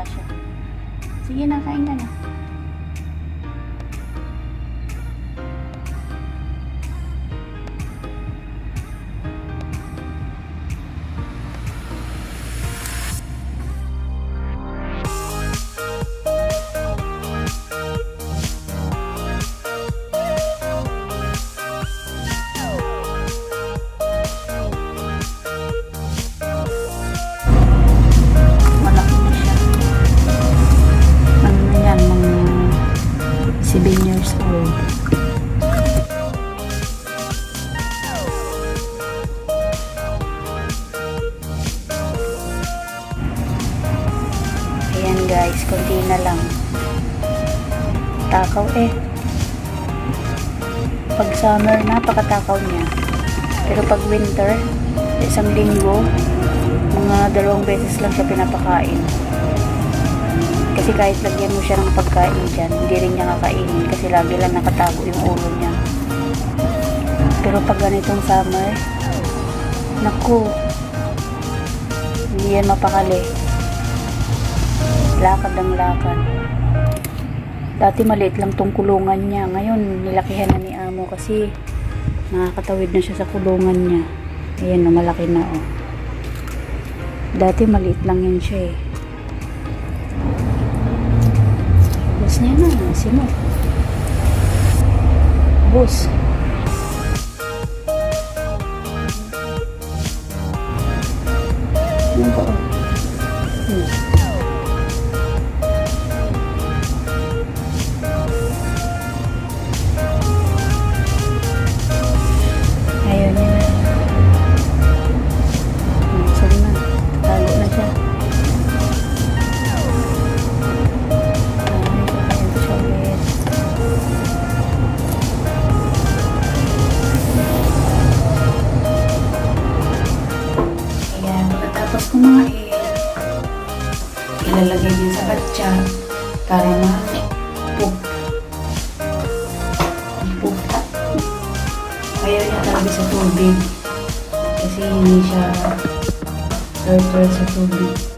siya. Sige na, kain ka na. Malaki na siya. Ano na yan, mga 7 years old. Ayan guys, konti na lang. Takaw eh. Pag summer, napakatakaw niya. Pero pag winter, isang linggo, mga 2 beses lang siya pinapakain. Kasi kahit lagyan mo siya ng pagkain dyan, hindi rin niya kakainin kasi lagi lang nakatago yung ulo niya. Pero pag ganitong summer, naku, hindi yan mapakali. Lakad ang lakad. Dati maliit lang tong kulungan niya. Ngayon, nilakihan na ni Amo kasi nakakatawid na siya sa kulungan niya. Ayan, malaki na oh. Dati maliit lang yan siya eh. Bus niya na, sino? Bus. Ano ba oh? Ayaw niya na. Sorry na. Tago na siya. Ayan siya ulit. Ayan. Pagkatapos kumain, ilalagay din sa batya para ma-poop. Ayaw niya talaga sa tubig kasi hindi siya turtle sa tubig.